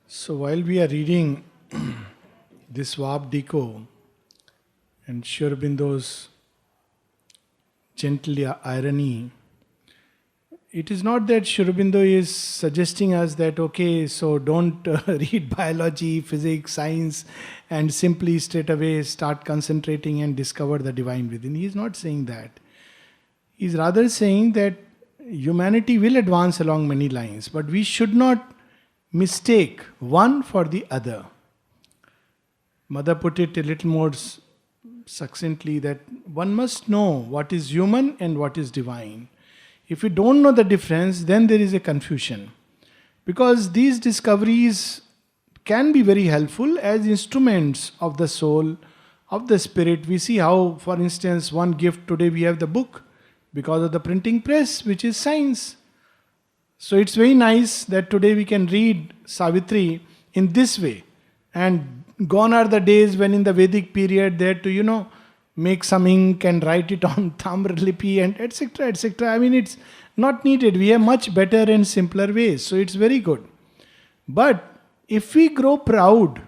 So while we are reading this Vab Deco and Sri Aurobindo's gentle irony, it is not that Sri Aurobindo is suggesting us that, okay, so don't read biology, physics, science and simply straight away start concentrating and discover the divine within. He is not saying that. He is rather saying that humanity will advance along many lines, but we should not mistake one for the other. Mother put it a little more succinctly that one must know what is human and what is divine. If you don't know the difference, then there is a confusion. Because these discoveries can be very helpful as instruments of the soul, of the spirit. We see how, for instance, one gift today we have the book because of the printing press, which is science. So it's very nice that today we can read Savitri in this way. And gone are the days when in the Vedic period they had to, make some ink and write it on Tamralipi and etc. etc. I mean, it's not needed. We have much better and simpler ways. So it's very good. But if we grow proud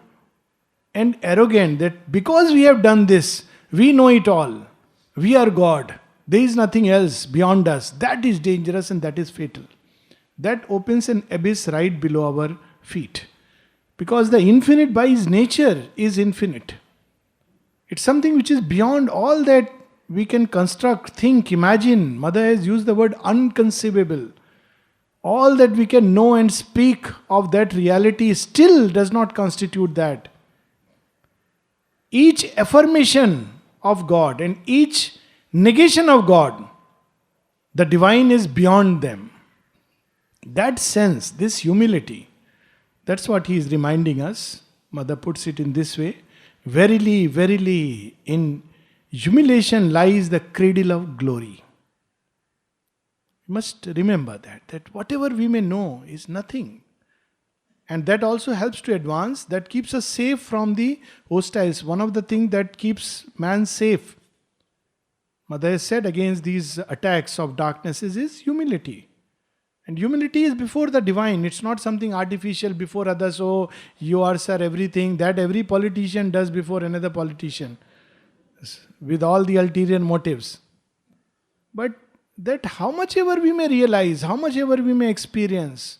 and arrogant that because we have done this, we know it all, we are God, there is nothing else beyond us, that is dangerous and that is fatal. That opens an abyss right below our feet. Because the infinite by its nature is infinite. It's something which is beyond all that we can construct, think, imagine. Mother has used the word unconceivable. All that we can know and speak of that reality still does not constitute that. Each affirmation of God and each negation of God, the divine is beyond them. That sense, this humility, that's what he is reminding us. Mother puts it in this way. Verily, verily, in humiliation lies the cradle of glory. You must remember that whatever we may know is nothing. And that also helps to advance, that keeps us safe from the hostiles. One of the things that keeps man safe, Mother has said, against these attacks of darknesses is humility. And humility is before the divine. It's not something artificial before others. Oh, you are, sir, everything. That every politician does before another politician. With all the ulterior motives. But that how much ever we may realize, how much ever we may experience,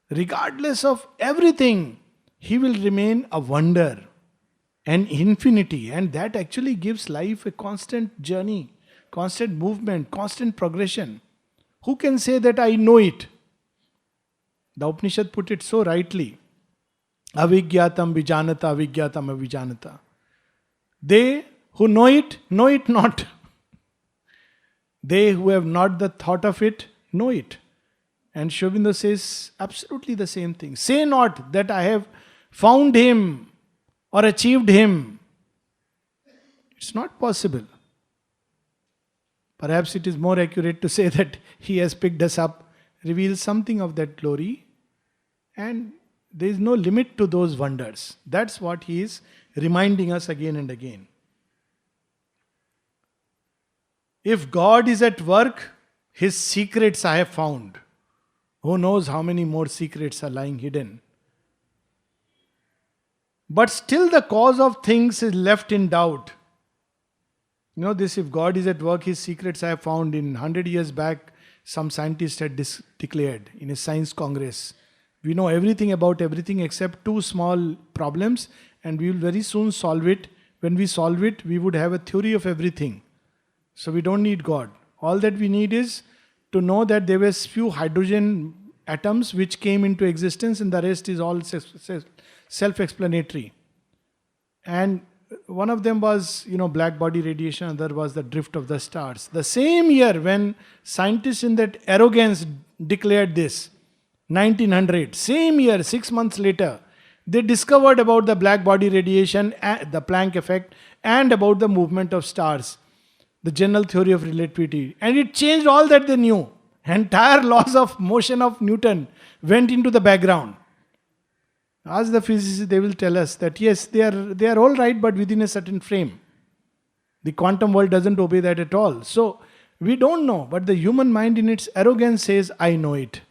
regardless of everything, he will remain a wonder. An infinity. And that actually gives life a constant journey, constant movement, constant progression. Who can say that I know it? The Upanishad put it so rightly. Avigyatam vijanata, avigyatam avijanata. They who know it not. They who have not the thought of it, know it. And Sri Aurobindo says absolutely the same thing. Say not that I have found him or achieved him. It's not possible. Perhaps it is more accurate to say that he has picked us up, reveals something of that glory, and there is no limit to those wonders. That's what he is reminding us again and again. If God is at work, his secrets I have found. Who knows how many more secrets are lying hidden. But still the cause of things is left in doubt. This, if God is at work, his secrets I have found. In 100 years back, some scientist had declared in a science congress, we know everything about everything except two small problems and we will very soon solve it. When we solve it, we would have a theory of everything. So we don't need God. All that we need is to know that there were few hydrogen atoms which came into existence and the rest is all self-explanatory. And one of them was, black body radiation, other was the drift of the stars. The same year when scientists in that arrogance declared this, 1900, same year, 6 months later, they discovered about the black body radiation, the Planck effect, and about the movement of stars, the general theory of relativity. And it changed all that they knew. Entire laws of motion of Newton went into the background. Ask the physicists, they will tell us that yes, they are all right, but within a certain frame. The quantum world doesn't obey that at all. So, we don't know, but the human mind in its arrogance says, I know it.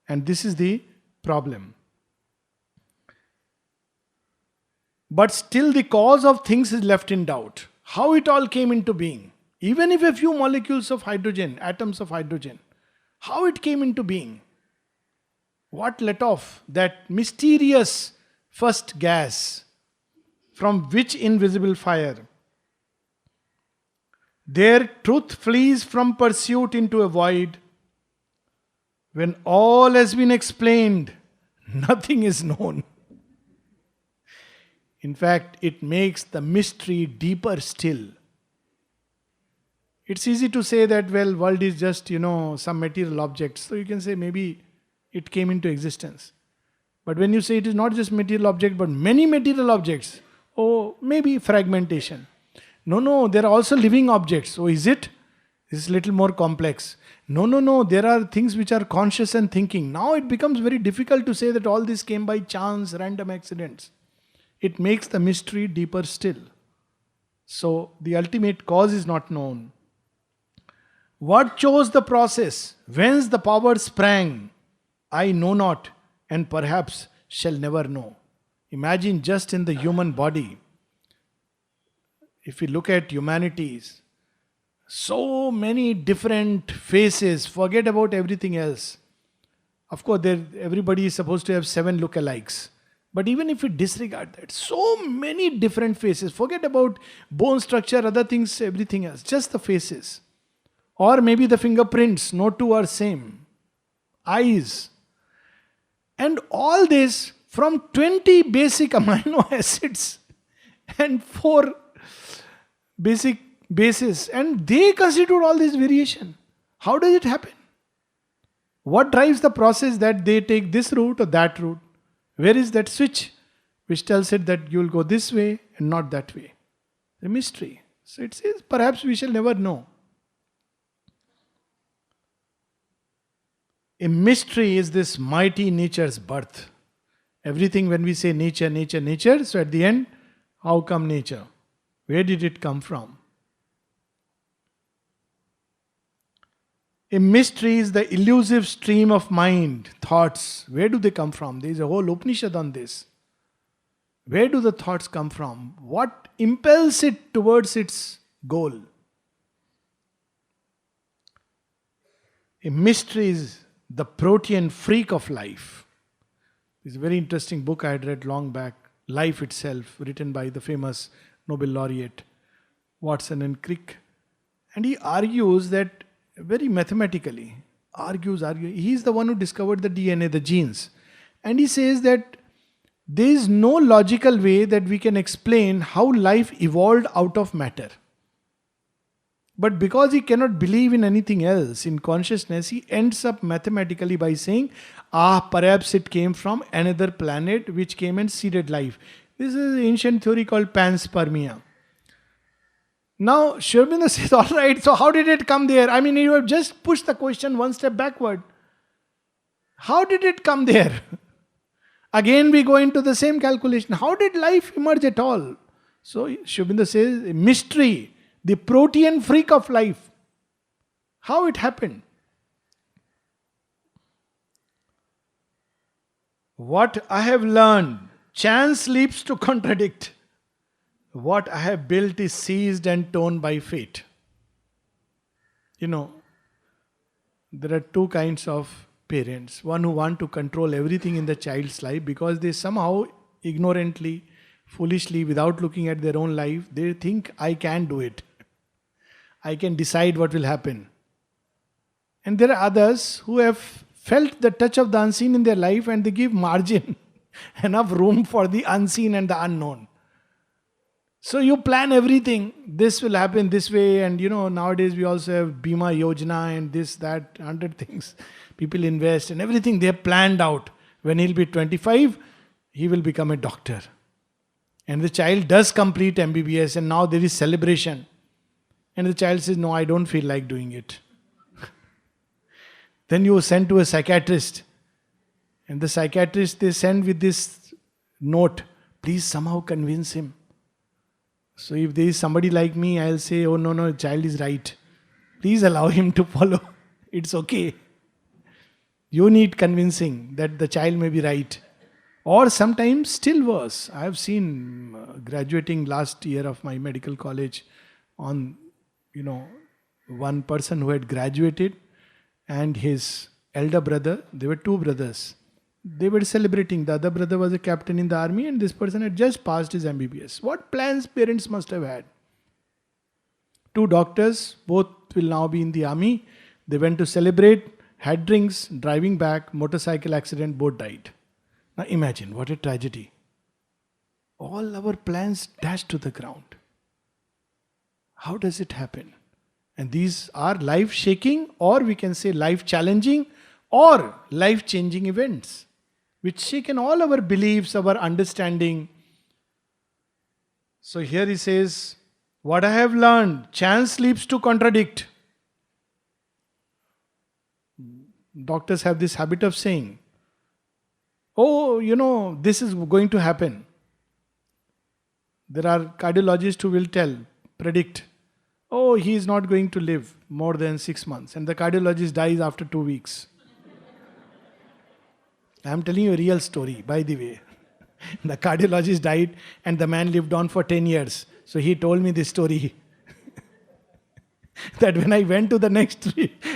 And this is the problem. But still the cause of things is left in doubt. How it all came into being. Even if a few molecules of hydrogen, atoms of hydrogen, how it came into being. What let off that mysterious first gas, from which invisible fire? There truth flees from pursuit into a void. When all has been explained, nothing is known. In fact, it makes the mystery deeper still. It's easy to say that, well, world is just, some material objects. So you can say maybe it came into existence. But when you say it is not just material object, but many material objects, oh, maybe fragmentation. No, there are also living objects. So is it? This is a little more complex. No, there are things which are conscious and thinking. Now it becomes very difficult to say that all this came by chance, random accidents. It makes the mystery deeper still. So the ultimate cause is not known. What chose the process? Whence the power sprang? I know not, and perhaps shall never know. Imagine just in the human body. If we look at humanities, so many different faces, forget about everything else. Of course, everybody is supposed to have 7 lookalikes. But even if we disregard that, so many different faces, forget about bone structure, other things, everything else, just the faces. Or maybe the fingerprints, no two are same. Eyes. And all this from 20 basic amino acids and 4 basic bases. And they constitute all this variation. How does it happen? What drives the process that they take this route or that route? Where is that switch which tells it that you will go this way and not that way? The mystery. So it says perhaps we shall never know. A mystery is this mighty nature's birth. Everything when we say nature, so at the end, how come nature? Where did it come from? A mystery is the elusive stream of mind, thoughts. Where do they come from? There is a whole Upanishad on this. Where do the thoughts come from? What impels it towards its goal? A mystery is the protean freak of life. It's a very interesting book I had read long back, Life Itself, written by the famous Nobel laureate Watson and Crick. And he argues that very mathematically, he's the one who discovered the DNA, the genes. And he says that there is no logical way that we can explain how life evolved out of matter. But because he cannot believe in anything else, in consciousness, he ends up mathematically by saying, perhaps it came from another planet which came and seeded life. This is an ancient theory called panspermia. Now, Sri Aurobindo says, all right, so how did it come there? I mean, you have just pushed the question one step backward. How did it come there? Again, we go into the same calculation. How did life emerge at all? So, Sri Aurobindo says, a mystery, the protean freak of life. How it happened? What I have learned, chance leaps to contradict. What I have built is seized and torn by fate. There are 2 kinds of parents. One who want to control everything in the child's life because they somehow ignorantly, foolishly, without looking at their own life, they think I can do it. I can decide what will happen. And there are others who have felt the touch of the unseen in their life and they give margin, enough room for the unseen and the unknown. So you plan everything. This will happen this way. And nowadays we also have Bima Yojana and this, that, 100 things. People invest and everything they have planned out. When he'll be 25, he will become a doctor. And the child does complete MBBS and now there is celebration. And the child says, no, I don't feel like doing it. Then you are sent to a psychiatrist. And the psychiatrist they send with this note, please somehow convince him. So if there is somebody like me, I'll say, oh no, the child is right. Please allow him to follow. It's okay. You need convincing that the child may be right. Or sometimes still worse. I have seen graduating last year of my medical college on, you know, one person who had graduated and his elder brother, they were two brothers. They were celebrating. The other brother was a captain in the army and this person had just passed his MBBS. What plans parents must have had? Two doctors, both will now be in the army. They went to celebrate, had drinks, driving back, motorcycle accident, both died. Now imagine, what a tragedy. All our plans dashed to the ground. How does it happen? And these are life-shaking, or we can say life-challenging, or life-changing events, which shaken all our beliefs, our understanding. So here he says, what I have learned, chance sleeps to contradict. Doctors have this habit of saying, oh, this is going to happen. There are cardiologists who will predict, oh, he is not going to live more than 6 months. And the cardiologist dies after 2 weeks. I am telling you a real story, by the way. The cardiologist died and the man lived on for 10 years. So he told me this story. That when I went to the next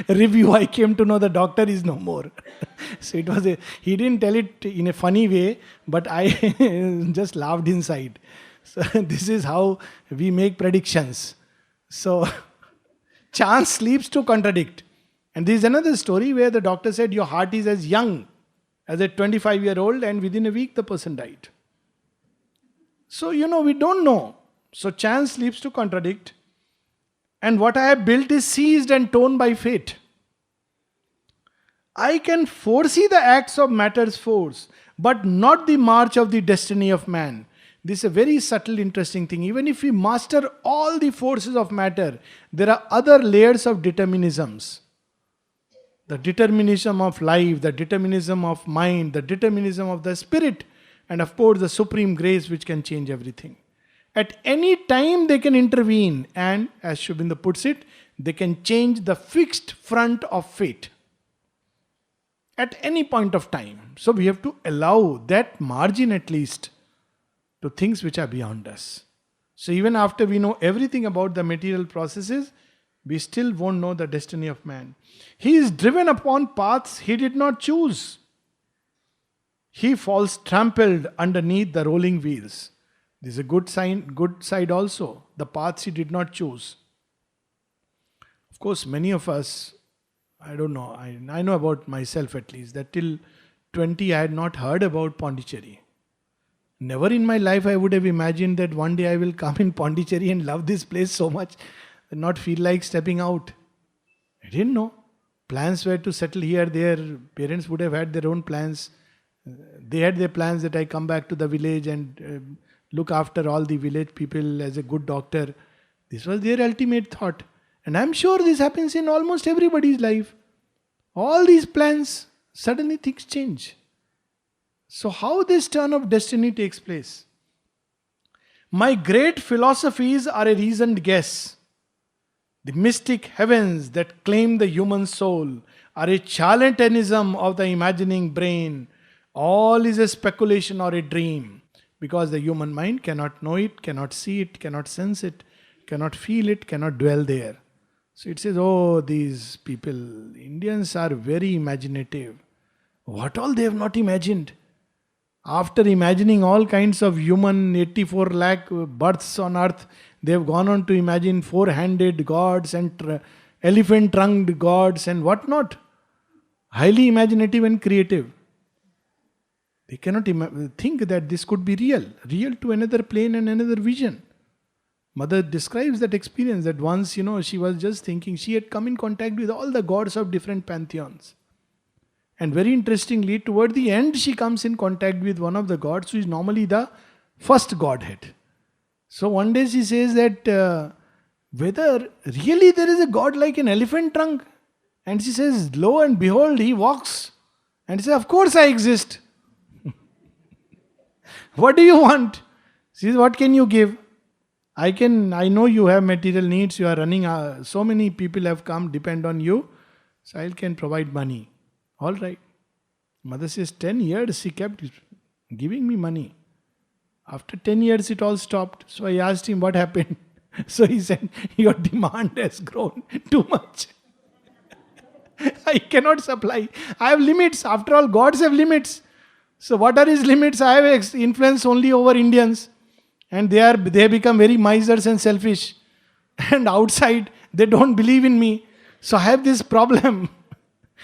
review, I came to know the doctor is no more. So he didn't tell it in a funny way, but I just laughed inside. So this is how we make predictions. So chance sleeps to contradict. And there is another story where the doctor said your heart is as young as a 25-year-old and within a week the person died. So, we don't know. So chance sleeps to contradict. And what I have built is seized and torn by fate. I can foresee the acts of matter's force, but not the march of the destiny of man. This is a very subtle, interesting thing. Even if we master all the forces of matter, there are other layers of determinisms. The determinism of life, the determinism of mind, the determinism of the spirit, and of course the supreme grace which can change everything. At any time they can intervene and, as Shubinda puts it, they can change the fixed front of fate. At any point of time. So we have to allow that margin at least to things which are beyond us. So even after we know everything about the material processes, we still won't know the destiny of man. He is driven upon paths he did not choose. He falls trampled underneath the rolling wheels. This is a good side also. The paths he did not choose. Of course, many of us, I don't know, I know about myself at least, that till 20 I had not heard about Pondicherry. Never in my life I would have imagined that one day I will come in Pondicherry and love this place so much and not feel like stepping out. I didn't know. Plans were to settle here, there. Parents would have had their own plans. They had their plans that I come back to the village and look after all the village people as a good doctor. This was their ultimate thought. And I'm sure this happens in almost everybody's life. All these plans, suddenly things change. So how this turn of destiny takes place? My great philosophies are a reasoned guess. The mystic heavens that claim the human soul are a charlatanism of the imagining brain. All is a speculation or a dream. Because the human mind cannot know it, cannot see it, cannot sense it, cannot feel it, cannot dwell there. So it says, oh, these people, Indians are very imaginative. What all they have not imagined? After imagining all kinds of human 84 lakh births on earth, they have gone on to imagine four-handed gods and elephant-trunked gods and what not. Highly imaginative and creative. They cannot think that this could be real to another plane and another vision. Mother describes that experience that once, she was just thinking, she had come in contact with all the gods of different pantheons. And very interestingly, toward the end, she comes in contact with one of the gods who is normally the first godhead. So one day she says that whether really there is a god like an elephant trunk. And she says, lo and behold, he walks. And she says, of course I exist. What do you want? She says, what can you give? I know you have material needs, you are running, so many people have come, depend on you. So I can provide money. All right. Mother says, 10 years she kept giving me money. After 10 years, it all stopped. So I asked him what happened. So he said, your demand has grown too much. I cannot supply. I have limits. After all, gods have limits. So what are his limits? I have influence only over Indians. And they become very misers and selfish. And outside, they don't believe in me. So I have this problem.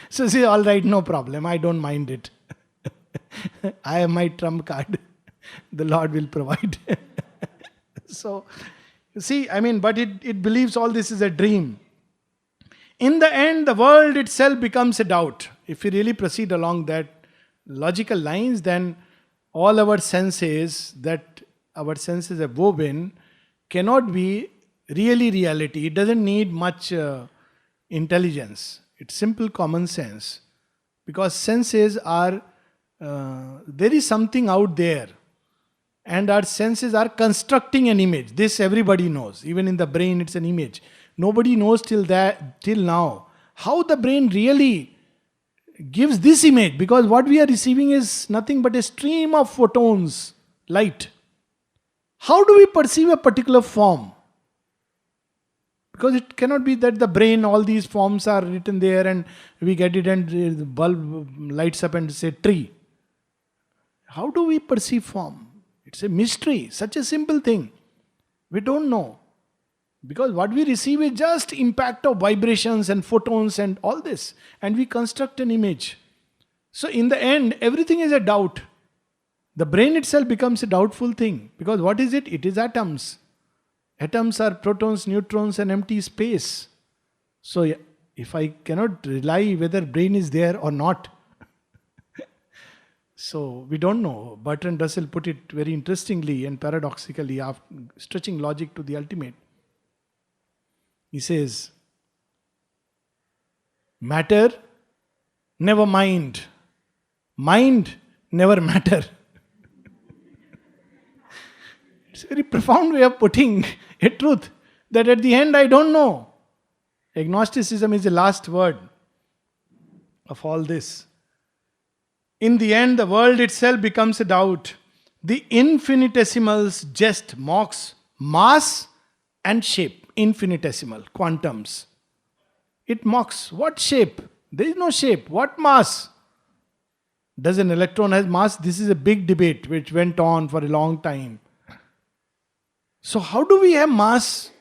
So say, all right, no problem. I don't mind it. I have my trump card. The Lord will provide. So, you see, but it believes all this is a dream. In the end, the world itself becomes a doubt. If we really proceed along that logical lines, then all our senses that our senses have woven cannot be really reality. It doesn't need much intelligence. It's simple common sense. Because senses are, there is something out there. And our senses are constructing an image. This everybody knows. Even in the brain, it's an image. Nobody knows till now how the brain really gives this image, because what we are receiving is nothing but a stream of photons, light. How do we perceive a particular form? Because it cannot be that the brain, all these forms are written there and we get it and the bulb lights up and say tree. How do we perceive form? It's a mystery, such a simple thing. We don't know. Because what we receive is just impact of vibrations and photons and all this. And we construct an image. So in the end, everything is a doubt. The brain itself becomes a doubtful thing. Because what is it? It is atoms. Atoms are protons, neutrons and empty space. So if I cannot rely whether brain is there or not, so we don't know. Bertrand Russell put it very interestingly and paradoxically, after stretching logic to the ultimate. He says, matter, never mind. Mind, never matter. It's a very profound way of putting a truth that at the end I don't know. Agnosticism is the last word of all this. In the end, the world itself becomes a doubt. The infinitesimals just mocks mass and shape. Infinitesimal, quantums. It mocks. What shape? There is no shape. What mass? Does an electron have mass? This is a big debate which went on for a long time. So how do we have mass?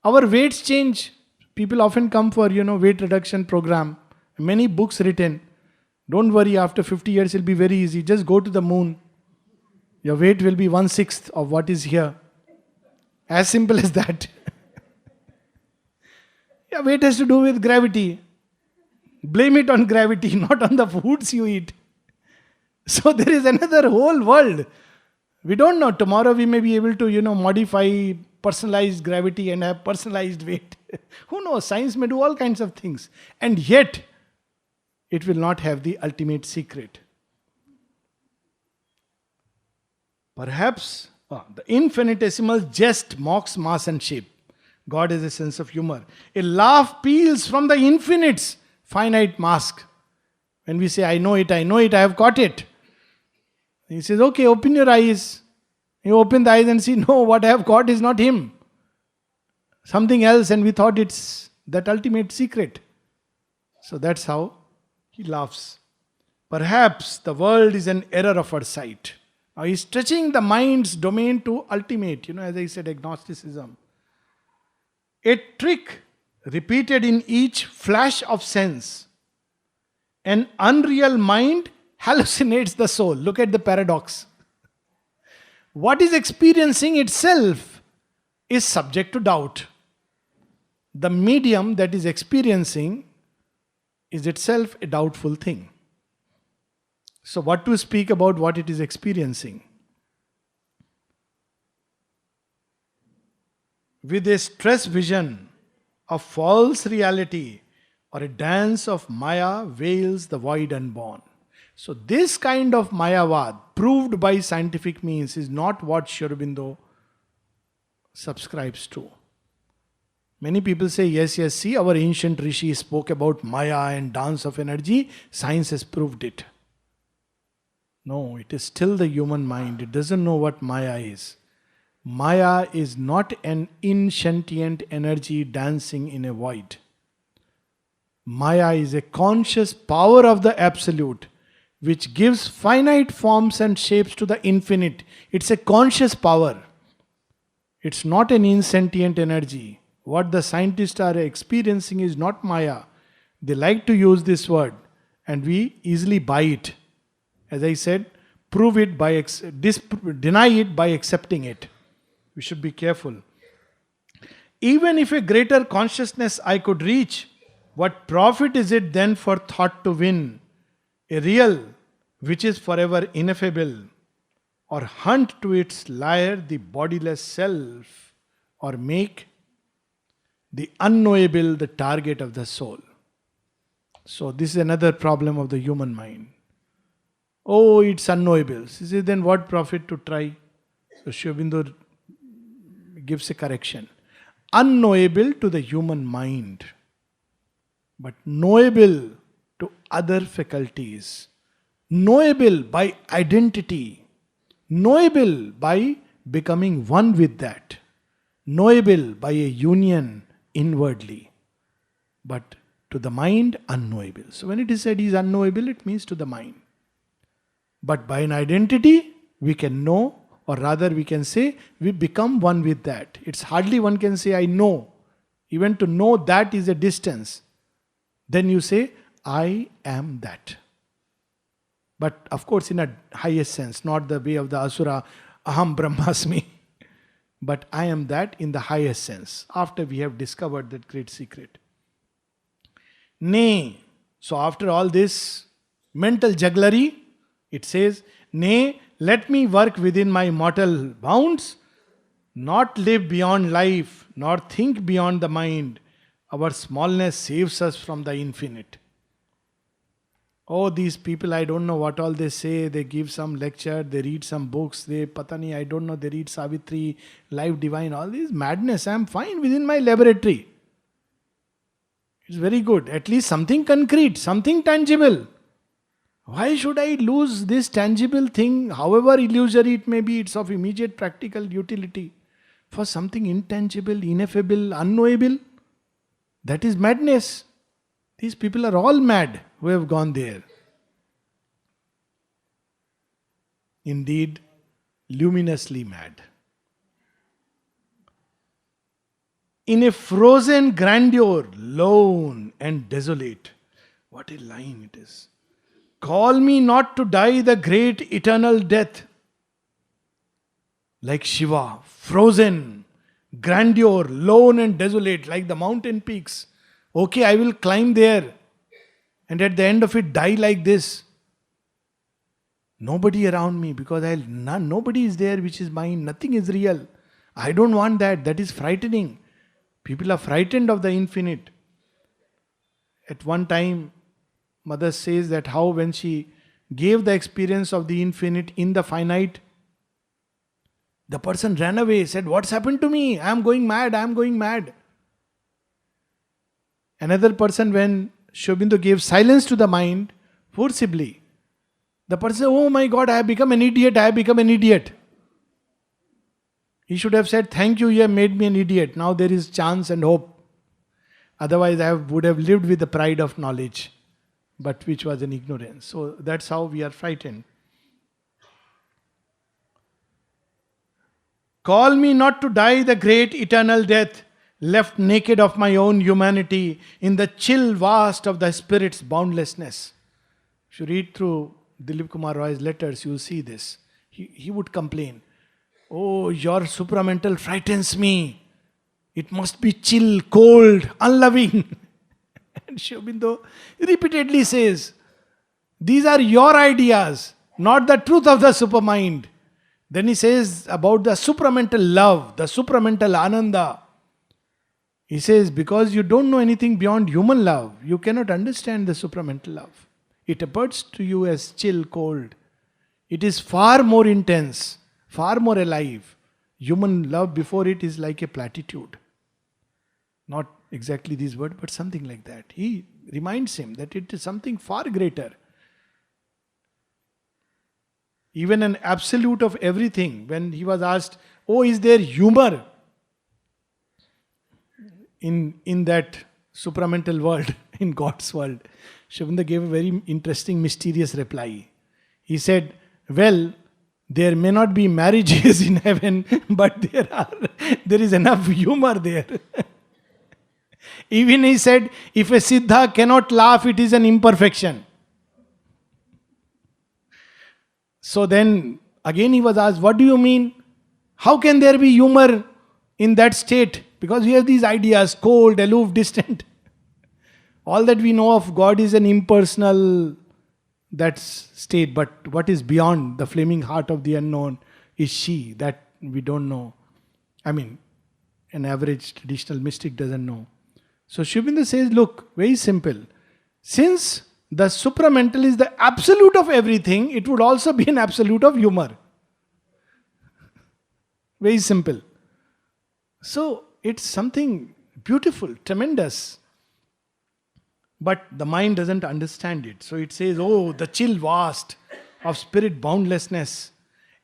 Our weights change. People often come for, weight reduction program. Many books written. Don't worry, after 50 years it will be very easy. Just go to the moon. Your weight will be 1/6 of what is here. As simple as that. Yeah, weight has to do with gravity. Blame it on gravity, not on the foods you eat. So there is another whole world. We don't know. Tomorrow we may be able to, modify personalized gravity and have personalized weight. Who knows? Science may do all kinds of things. And yet, it will not have the ultimate secret. Perhaps the infinitesimal jest mocks mass and shape. God has a sense of humor. A laugh peals from the infinite's finite mask. When we say, I know it, I have got it. He says, okay, open your eyes. You open the eyes and see, no, what I have got is not him. Something else, and we thought it's that ultimate secret. So that's how he laughs. Perhaps the world is an error of our sight. Now he's stretching the mind's domain to ultimate, as I said, agnosticism. A trick repeated in each flash of sense. An unreal mind hallucinates the soul. Look at the paradox. What is experiencing itself is subject to doubt. The medium that is experiencing is itself a doubtful thing. So what to speak about what it is experiencing? With a stress vision of false reality or a dance of Maya veils the void unborn. So this kind of Mayavad, proved by scientific means, is not what Sri Aurobindo subscribes to. Many people say, yes, see, our ancient rishis spoke about Maya and dance of energy. Science has proved it. No, it is still the human mind. It doesn't know what Maya is. Maya is not an insentient energy dancing in a void. Maya is a conscious power of the Absolute, which gives finite forms and shapes to the infinite. It's a conscious power. It's not an insentient energy. What the scientists are experiencing is not Maya. They like to use this word, and we easily buy it. As I said, prove it by deny it by accepting it. We should be careful. Even if a greater consciousness I could reach, what profit is it then for thought to win a real which is forever ineffable, or hunt to its lyre the bodiless self, or make the unknowable the target of the soul? So this is another problem of the human mind. Oh, it's unknowable. He says, then what profit to try? So Sri Aurobindo gives a correction. Unknowable to the human mind, but knowable to other faculties. Knowable by identity. Knowable by becoming one with that. Knowable by a union inwardly. But to the mind, unknowable. So when it is said is unknowable, it means to the mind. But by an identity, we can know, or rather we can say, we become one with that. It's hardly one can say, I know. Even to know that is a distance. Then you say, I am that. But of course in a highest sense, not the way of the Asura, Aham Brahmasmi. But I am that in the highest sense, after we have discovered that great secret. Nay, so after all this mental jugglery, it says, nay, let me work within my mortal bounds, not live beyond life, nor think beyond the mind. Our smallness saves us from the infinite. Oh, these people, I don't know what all they say. They give some lecture, they read some books, they patani, I don't know, they read Savitri, Life Divine, all this madness. I am fine within my laboratory. It's very good. At least something concrete, something tangible. Why should I lose this tangible thing, however illusory it may be, it's of immediate practical utility, for something intangible, ineffable, unknowable? That is madness. These people are all mad who have gone there. Indeed, luminously mad. In a frozen grandeur, lone and desolate. What a line it is. Call me not to die the great eternal death. Like Shiva, frozen, grandeur, lone and desolate, like the mountain peaks. Okay, I will climb there, and at the end of it die like this. Nobody around me, because nobody is there which is mine, nothing is real. I don't want that, that is frightening. People are frightened of the infinite. At one time, Mother says that how when she gave the experience of the infinite in the finite, the person ran away, said, what's happened to me? I am going mad, I am going mad. Another person, when Sri Aurobindo gave silence to the mind, forcibly, the person said, oh my God, I have become an idiot, I have become an idiot. He should have said, thank you, you have made me an idiot. Now there is chance and hope. Otherwise I would have lived with the pride of knowledge, but which was an ignorance. So that's how we are frightened. Call me not to die the great eternal death, left naked of my own humanity in the chill vast of the spirit's boundlessness. If you read through Dilip Kumar Roy's letters, you will see this. He would complain, oh, your supramental frightens me. It must be chill, cold, unloving. And Sri Aurobindo repeatedly says, these are your ideas, not the truth of the supermind. Then he says about the supramental love, the supramental ananda. He says, because you don't know anything beyond human love, you cannot understand the supramental love. It appears to you as chill, cold. It is far more intense, far more alive. Human love before it is like a platitude. Not exactly this word, but something like that. He reminds him that it is something far greater. even an absolute of everything. When he was asked, oh, is there humor in that supramental world, in God's world? Sri Aurobindo gave a very interesting, mysterious reply. He said, well, there may not be marriages in heaven, but there is enough humor there. Even he said, if a Siddha cannot laugh, it is an imperfection. So then, again he was asked, what do you mean? How can there be humor in that state? Because we have these ideas, cold, aloof, distant. All that we know of God is an impersonal, that state. But what is beyond the flaming heart of the unknown is she, that we don't know. I mean, an average traditional mystic doesn't know. So Sri Aurobindo says, look, very simple. Since the supramental is the absolute of everything, it would also be an absolute of humor. Very simple. So it's something beautiful, tremendous. But the mind doesn't understand it. So it says, oh, the chill vast of spirit boundlessness.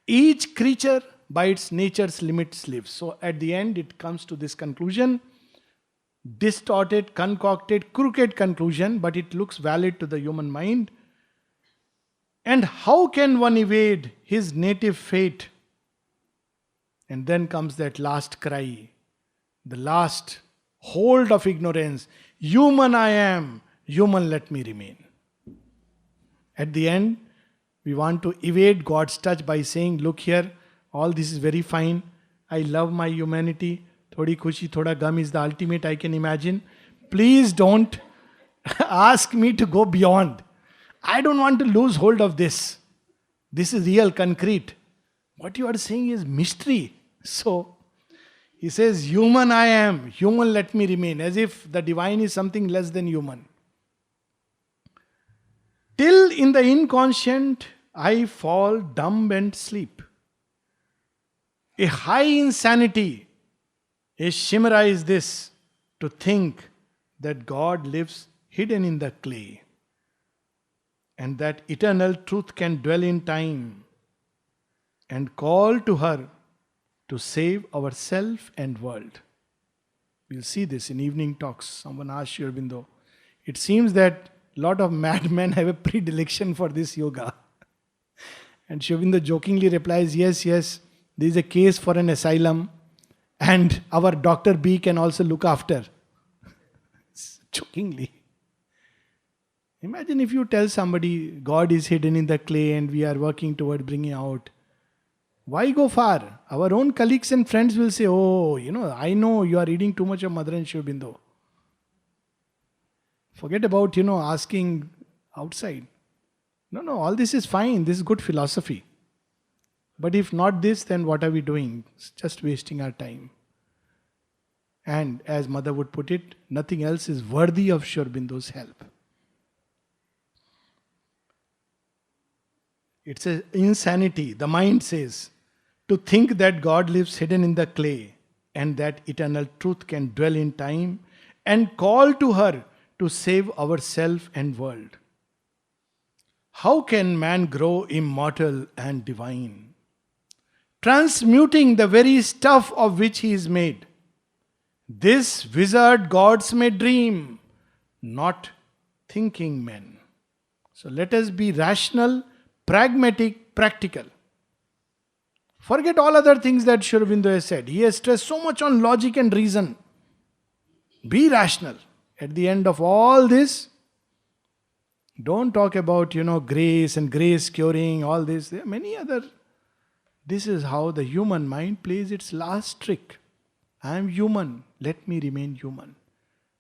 Each creature by its nature's limits lives. So at the end it comes to this conclusion. Distorted, concocted, crooked conclusion, but it looks valid to the human mind. And how can one evade his native fate? And then comes that last cry, the last hold of ignorance. Human I am, human let me remain. At the end, we want to evade God's touch by saying, look here, all this is very fine. I love my humanity. Thodi khushi, thoda gum is the ultimate I can imagine. Please don't ask me to go beyond. I don't want to lose hold of this. This is real, concrete. What you are saying is mystery. So, he says, human I am, human let me remain. As if the divine is something less than human. Till in the inconscient I fall dumb and sleep. A high insanity, a chimera is this, to think that God lives hidden in the clay, and that eternal truth can dwell in time, and call to her to save our self and world. We'll see this in evening talks. Someone asked Sri Aurobindo, it seems that a lot of madmen have a predilection for this yoga. And Sri Aurobindo jokingly replies, yes, there is a case for an asylum, and our Dr. B can also look after. Jokingly. Imagine if you tell somebody God is hidden in the clay and we are working toward bringing out. Why go far? Our own colleagues and friends will say, oh, I know you are reading too much of Mother and Sri Aurobindo. Forget about, asking outside. No, all this is fine. This is good philosophy. But if not this, then what are we doing? It's just wasting our time. And as Mother would put it, nothing else is worthy of Sri Aurobindo's help. It's an insanity, the mind says, to think that God lives hidden in the clay and that eternal truth can dwell in time and call to her to save our self and world. How can man grow immortal and divine, transmuting the very stuff of which he is made? This wizard gods may dream, not thinking men. So let us be rational, pragmatic, practical. Forget all other things that Sri Aurobindo has said. He has stressed so much on logic and reason. Be rational. At the end of all this, don't talk about, grace and grace curing, all this. There are many other. This is how the human mind plays its last trick. I am human. Let me remain human.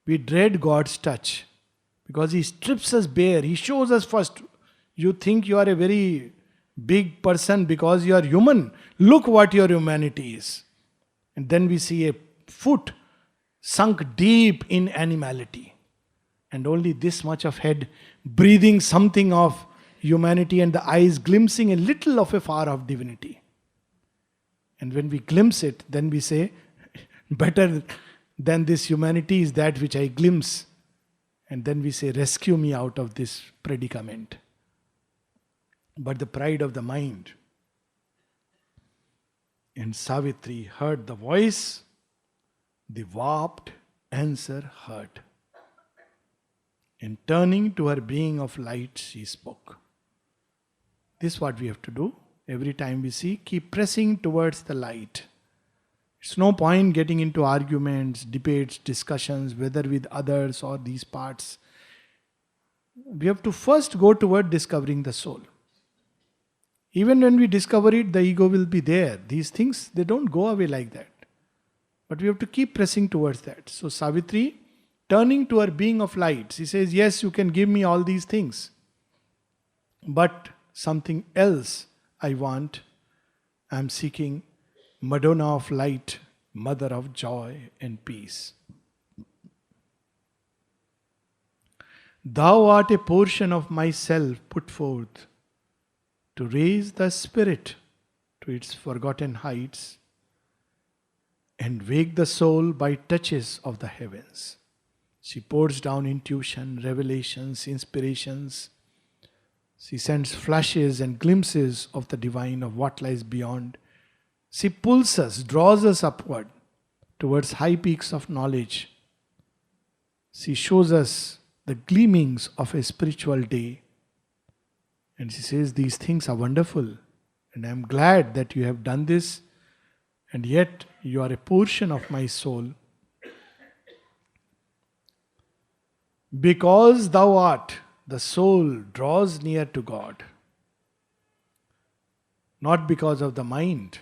We dread God's touch because He strips us bare. He shows us first. You think you are a very big person because you are human. Look what your humanity is. And then we see a foot sunk deep in animality. And only this much of head breathing something of humanity and the eyes glimpsing a little of a far off divinity. And when we glimpse it, then we say, better than this humanity is that which I glimpse. And then we say, rescue me out of this predicament. But the pride of the mind And Savitri heard the voice, the warped answer heard. And turning to her being of light, she spoke. This is what we have to do. Every time we see, keep pressing towards the light. It's no point getting into arguments, debates, discussions, whether with others or these parts. We have to first go toward discovering the soul. Even when we discover it, the ego will be there. These things, they don't go away like that. But we have to keep pressing towards that. So Savitri, turning to her being of light, she says, yes, you can give me all these things. But something else I want. I am seeking Madonna of light, mother of joy and peace. Thou art a portion of myself put forth to raise the spirit to its forgotten heights and wake the soul by touches of the heavens. She pours down intuition, revelations, inspirations. She sends flashes and glimpses of the divine, of what lies beyond. She pulls us, draws us upward towards high peaks of knowledge. She shows us the gleamings of a spiritual day. And she says, these things are wonderful. And I am glad that you have done this. And yet you are a portion of my soul. Because thou art, the soul draws near to God. Not because of the mind.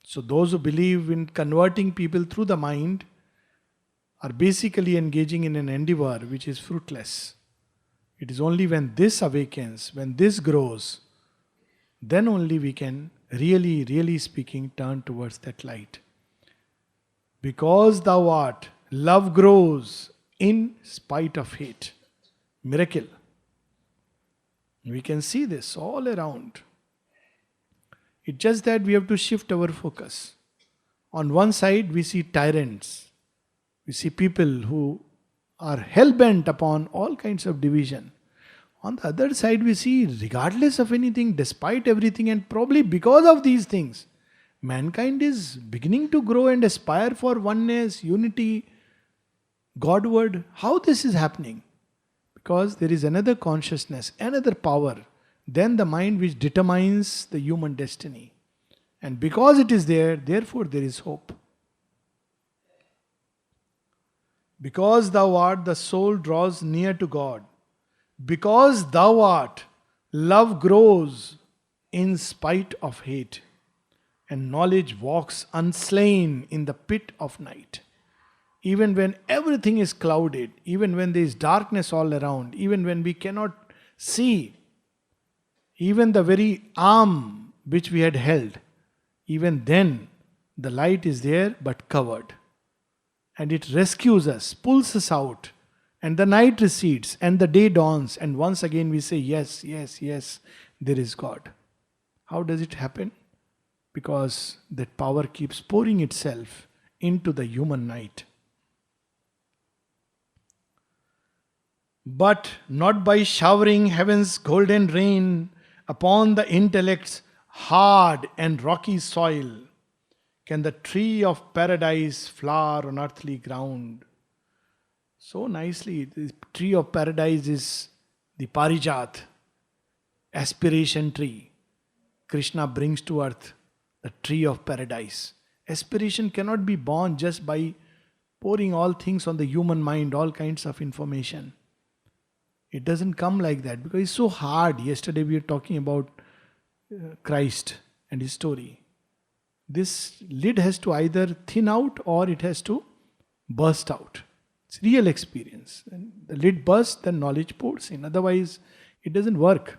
So those who believe in converting people through the mind are basically engaging in an endeavor which is fruitless. It is only when this awakens, when this grows, then only we can really speaking turn towards that light. Because thou art, love grows in spite of hate. Miracle. We can see this all around. It's just that we have to shift our focus. On one side, we see tyrants. We see people who are hell-bent upon all kinds of division. On the other side, we see, regardless of anything, despite everything, and probably because of these things, mankind is beginning to grow and aspire for oneness, unity, Godward. How this is happening? Because there is another consciousness, another power than the mind which determines the human destiny. And because it is there, therefore there is hope. Because thou art, the soul draws near to God. Because thou art, love grows in spite of hate. And knowledge walks unslain in the pit of night. Even when everything is clouded, even when there is darkness all around, even when we cannot see, even the very arm which we had held, even then the light is there but covered. And it rescues us, pulls us out, and the night recedes and the day dawns, and once again we say, yes, yes, yes, there is God. How does it happen? Because that power keeps pouring itself into the human night. But not by showering heaven's golden rain upon the intellect's hard and rocky soil can the tree of paradise flower on earthly ground. So nicely, the tree of paradise is the Parijat, aspiration tree. Krishna brings to earth the tree of paradise. Aspiration cannot be born just by pouring all things on the human mind, all kinds of information. It doesn't come like that because it's so hard. Yesterday we were talking about Christ and his story. This lid has to either thin out or it has to burst out. It's real experience. And the lid bursts, then knowledge pours in. Otherwise, it doesn't work.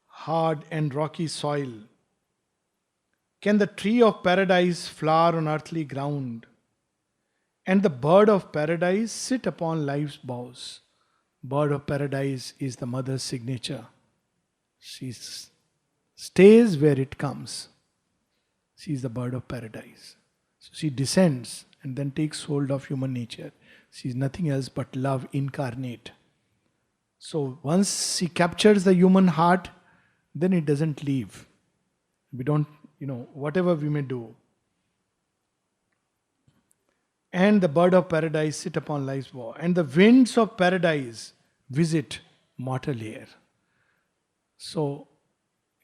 Hard and rocky soil. Can the tree of paradise flower on earthly ground? And the bird of paradise sit upon life's boughs. Bird of paradise is the mother's signature. She stays where it comes. She is the bird of paradise. So she descends and then takes hold of human nature. She is nothing else but love incarnate. So once she captures the human heart, then it doesn't leave. We don't, whatever we may do. And the bird of paradise sit upon life's bough, and the winds of paradise visit mortal ear. So,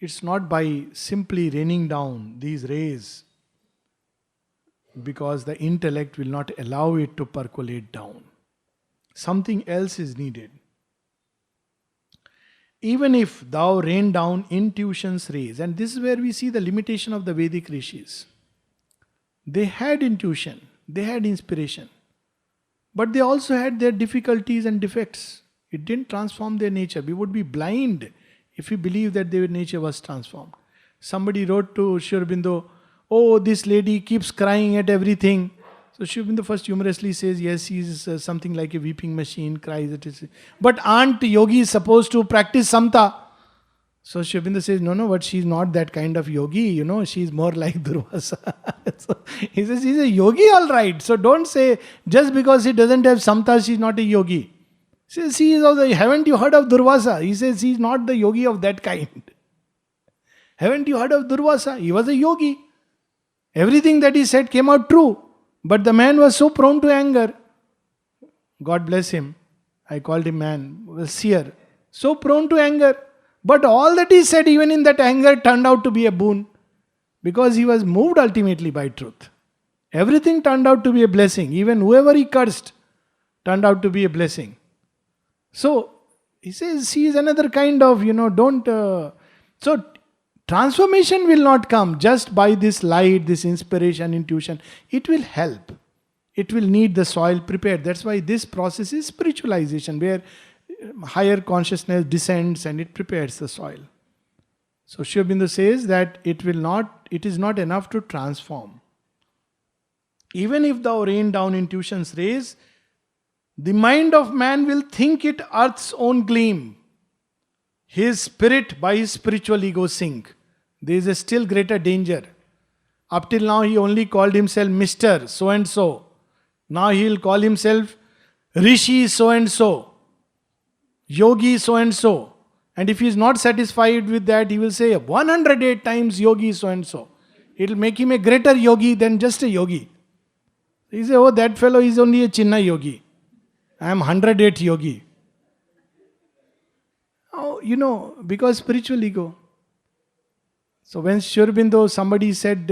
it's not by simply raining down these rays, because the intellect will not allow it to percolate down. Something else is needed. Even if thou rain down intuition's rays, and this is where we see the limitation of the Vedic rishis. They had intuition, they had inspiration, but they also had their difficulties and defects. It didn't transform their nature. We would be blind if we believe that their nature was transformed. Somebody wrote to Sri Aurobindo, "Oh, this lady keeps crying at everything." So Sri Aurobindo first humorously says, yes, he is something like a weeping machine, cries at his... But aren't yogis supposed to practice samta? So Sri Aurobindo says, no, but she's not that kind of yogi, she's more like Durvasa. So he says, he's a yogi, all right. So don't say, just because he doesn't have samta, she's not a yogi. He says, haven't you heard of Durvasa? He says, he's not the yogi of that kind. Haven't you heard of Durvasa? He was a yogi. Everything that he said came out true. But the man was so prone to anger. God bless him. I called him man, was seer. So prone to anger. But all that he said, even in that anger, turned out to be a boon. Because he was moved ultimately by truth. Everything turned out to be a blessing. Even whoever he cursed turned out to be a blessing. So, he says, he is another kind of, so, transformation will not come just by this light, this inspiration, intuition. It will help. It will need the soil prepared. That's why this process is spiritualization, where higher consciousness descends and it prepares the soil. So Sri Aurobindo says that it is not enough to transform. Even if thou rain down intuition's rays, the mind of man will think it earth's own gleam. His spirit by his spiritual ego sink. There is a still greater danger. Up till now he only called himself Mr. So and so. Now he will call himself Rishi so and so. Yogi so and so. And if he is not satisfied with that, he will say 108 times Yogi so and so. It will make him a greater yogi than just a yogi. He say, oh, that fellow is only a Chinna yogi. I am 108 yogi. Oh, because spiritual ego. So when Sri Aurobindo, somebody said,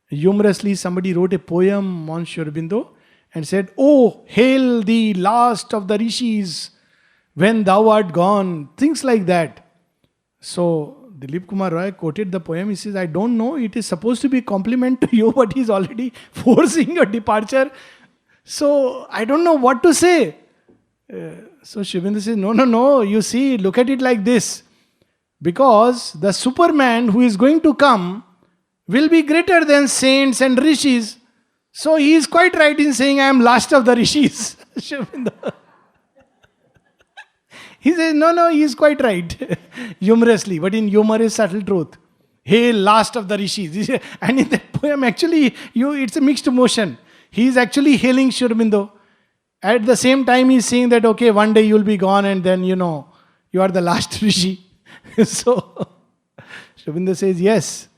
humorously, somebody wrote a poem on Sri Aurobindo and said, "Oh, hail the last of the rishis when thou art gone." Things like that. So Dilip Kumar Roy quoted the poem. He says, I don't know, it is supposed to be a compliment to you, but he's already forcing your departure. So I don't know what to say. So Sri Aurobindo says, no, you see, look at it like this. Because the Superman who is going to come will be greater than saints and rishis. So he is quite right in saying, I am last of the rishis. He says, no, he is quite right. Humorously, but in humor is subtle truth. Hail, last of the rishis. And in that poem, actually, it's a mixed emotion. He is actually hailing Sri Aurobindo. At the same time, he is saying that, okay, one day you will be gone and then, you are the last rishi. So, Sri Aurobindo says, yes,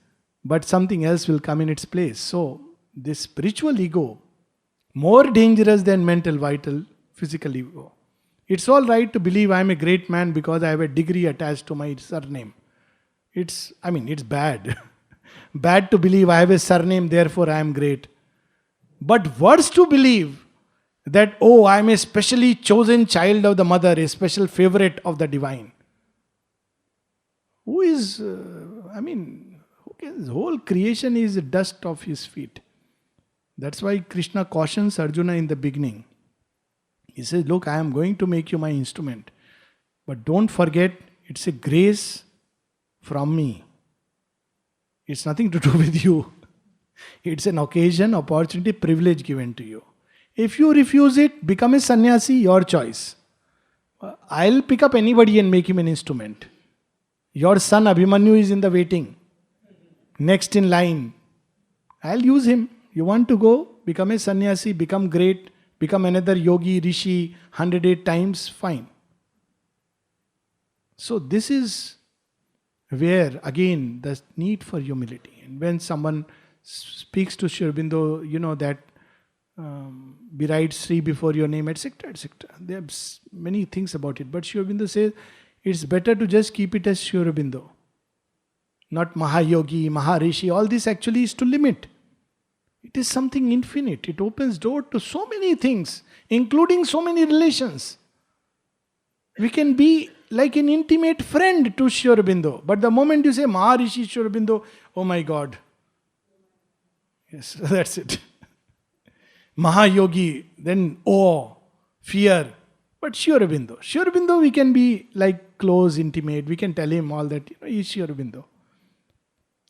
but something else will come in its place. So, this spiritual ego, more dangerous than mental, vital, physical ego. It's all right to believe I am a great man because I have a degree attached to my surname. It's bad. Bad to believe I have a surname, therefore I am great. But worse to believe that, I am a specially chosen child of the mother, a special favorite of the divine. Who is, who cares? Whole creation is dust of his feet. That's why Krishna cautions Arjuna in the beginning. He says, look, I am going to make you my instrument. But don't forget, it's a grace from me. It's nothing to do with you. It's an occasion, opportunity, privilege given to you. If you refuse it, become a sannyasi, your choice. I'll pick up anybody and make him an instrument. Your son Abhimanyu is in the waiting. Next in line. I'll use him. You want to go, become a sannyasi, become great, become another yogi, rishi, 108 times, fine. So this is where again the need for humility. And when someone speaks to Sri Aurobindo, that berides Sri before your name, etc., etc. There are many things about it. But Sri Aurobindo says it's better to just keep it as Sri Aurobindo. Not Mahayogi, Maharishi. All this actually is to limit. It is something infinite. It opens door to so many things, including so many relations. We can be like an intimate friend to Sri Aurobindo. But the moment you say Maharishi Sri Aurobindo, oh my God. Yes, that's it. Mahayogi, then awe, fear. But Sri Aurobindo, we can be like close, intimate. We can tell him all that, he's Sri Aurobindo.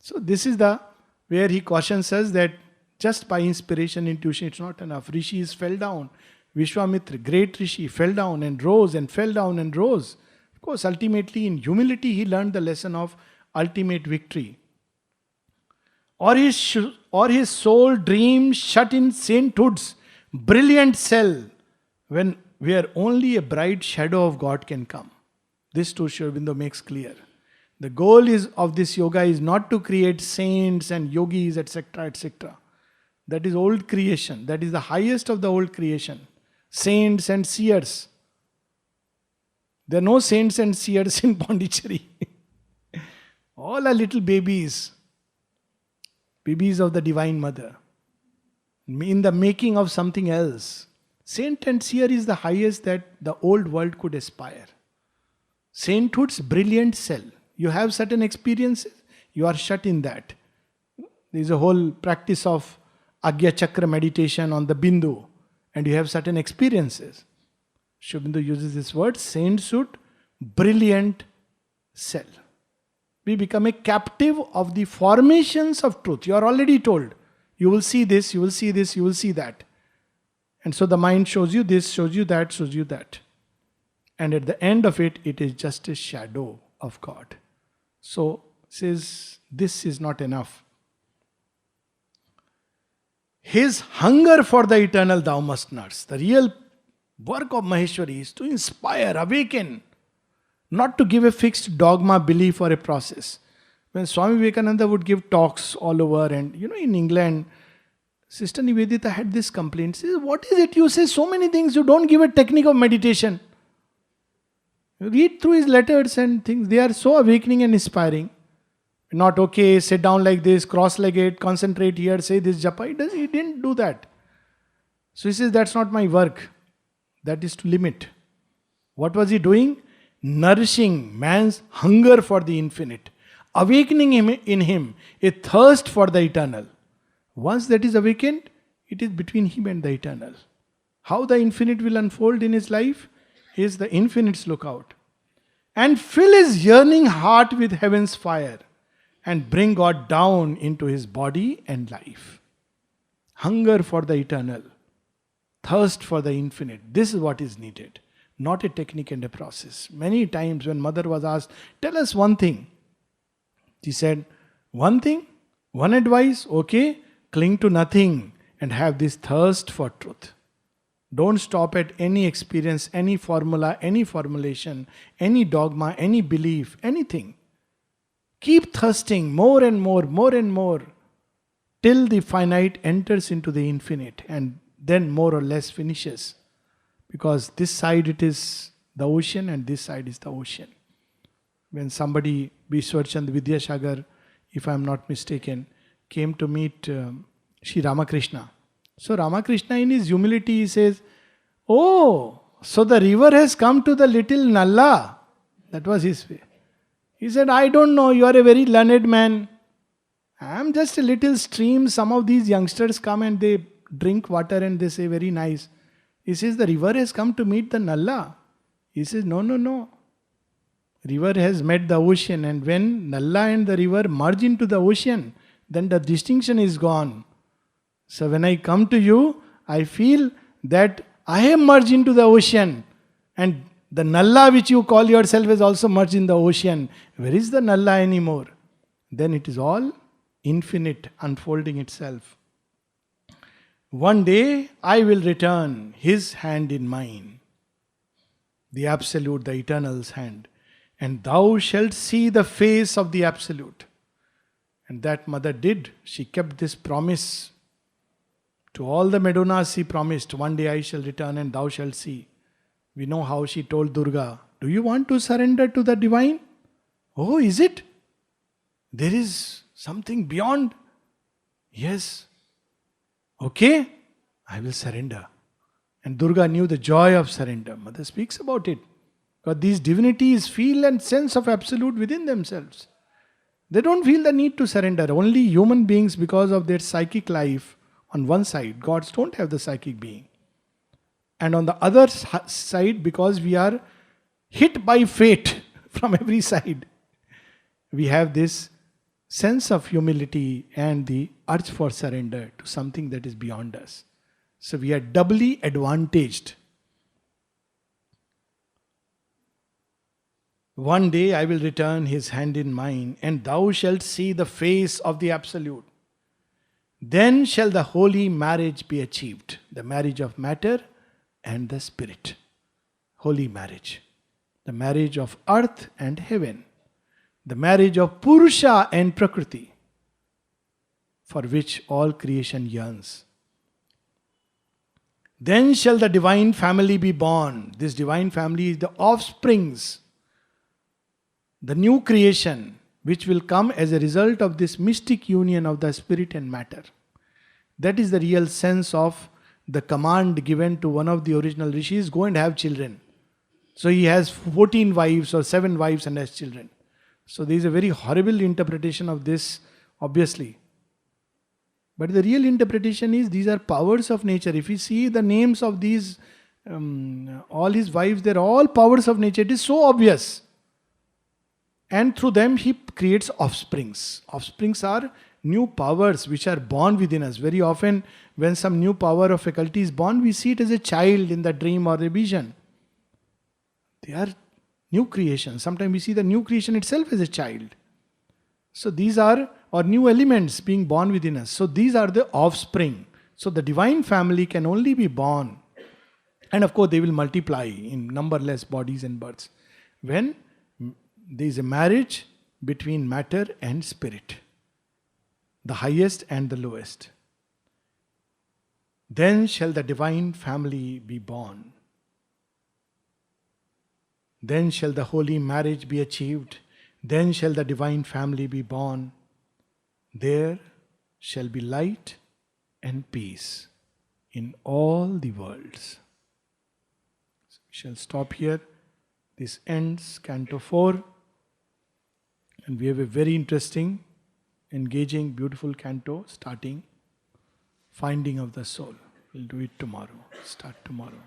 So this is where he cautions us that just by inspiration, intuition, it's not enough. Rishis fell down. Vishwamitra, great Rishi, fell down and rose and fell down and rose. Of course, ultimately in humility, he learned the lesson of ultimate victory. Or his soul dreams shut in sainthood's brilliant cell, where only a bright shadow of God can come. This too Sri Aurobindo makes clear. The goal of this yoga is not to create saints and yogis, etc., etc. That is old creation. That is the highest of the old creation. Saints and seers. There are no saints and seers in Pondicherry. All are little babies. Babies of the Divine Mother. In the making of something else. Saint and seer is the highest that the old world could aspire. Sainthood's brilliant cell. You have certain experiences, you are shut in that. There is a whole practice of Agya Chakra meditation on the Bindu, and you have certain experiences. Sri Aurobindo uses this word, sainthood, brilliant cell. We become a captive of the formations of truth. You are already told, you will see this, you will see this, you will see that. And so the mind shows you this, shows you that, shows you that. And at the end of it, it is just a shadow of God. So, says, this is not enough. His hunger for the eternal thou must nurse. The real work of Maheshwari is to inspire, awaken, not to give a fixed dogma, belief or a process. When Swami Vivekananda would give talks all over, and in England, Sister Nivedita had this complaint. She says, what is it? You say so many things, you don't give a technique of meditation. Read through his letters and things. They are so awakening and inspiring. Not okay, sit down like this, cross-legged, concentrate here, say this japa. He didn't do that. So he says, that's not my work. That is to limit. What was he doing? Nourishing man's hunger for the infinite. Awakening in him a thirst for the eternal. Once that is awakened, it is between him and the eternal. How the infinite will unfold in his life is the infinite's lookout. And fill his yearning heart with heaven's fire and bring God down into his body and life. Hunger for the eternal. Thirst for the infinite. This is what is needed. Not a technique and a process. Many times when mother was asked, tell us one thing. She said, one thing, one advice, okay, cling to nothing and have this thirst for truth. Don't stop at any experience, any formula, any formulation, any dogma, any belief, anything. Keep thirsting more and more, till the finite enters into the infinite and then more or less finishes. Because this side it is the ocean and this side is the ocean. When somebody, Vishwarchand Vidyasagar, if I am not mistaken, came to meet Sri Ramakrishna. So Ramakrishna in his humility he says, oh, so the river has come to the little Nalla. That was his way. He said, I don't know, you are a very learned man. I am just a little stream. Some of these youngsters come and they drink water and they say very nice. He says, the river has come to meet the Nalla. He says, no. River has met the ocean, and when Nalla and the river merge into the ocean, then the distinction is gone. So when I come to you, I feel that I have merged into the ocean, and the Nalla which you call yourself has also merged in the ocean. Where is the Nalla anymore? Then it is all infinite unfolding itself. One day I will return his hand in mine, the absolute, the eternal's hand, and thou shalt see the face of the Absolute. And that mother did. She kept this promise. To all the Madonnas she promised, one day I shall return and thou shalt see. We know how she told Durga, do you want to surrender to the divine? Oh, is it? There is something beyond. Yes. Okay, I will surrender. And Durga knew the joy of surrender. Mother speaks about it. Because these divinities feel and sense of absolute within themselves. They don't feel the need to surrender. Only human beings, because of their psychic life, on one side, gods don't have the psychic being. And on the other side, because we are hit by fate from every side, we have this sense of humility and the urge for surrender to something that is beyond us. So we are doubly advantaged. One day I will return his hand in mine, and thou shalt see the face of the Absolute. Then shall the holy marriage be achieved, the marriage of matter and the spirit. Holy marriage. The marriage of earth and heaven. The marriage of Purusha and Prakriti, for which all creation yearns. Then shall the divine family be born. This divine family is the offsprings, the new creation, which will come as a result of this mystic union of the spirit and matter. That is the real sense of the command given to one of the original rishis, go and have children. So he has 14 wives or 7 wives and has children. So there is a very horrible interpretation of this, obviously. But the real interpretation is these are powers of nature. If you see the names of these, all his wives, they're all powers of nature. It is so obvious. And through them he creates offsprings. Offsprings are new powers which are born within us. Very often when some new power or faculty is born, we see it as a child in the dream or the vision. They are new creations. Sometimes we see the new creation itself as a child. So these are, or new elements being born within us. So these are the offspring. So the divine family can only be born. And of course they will multiply in numberless bodies and births. When there is a marriage between matter and spirit. The highest and the lowest. Then shall the divine family be born. Then shall the holy marriage be achieved. Then shall the divine family be born. There shall be light and peace in all the worlds. So we shall stop here. This ends Canto 4. And we have a very interesting, engaging, beautiful canto starting Finding of the Soul. We'll do it tomorrow. Start tomorrow.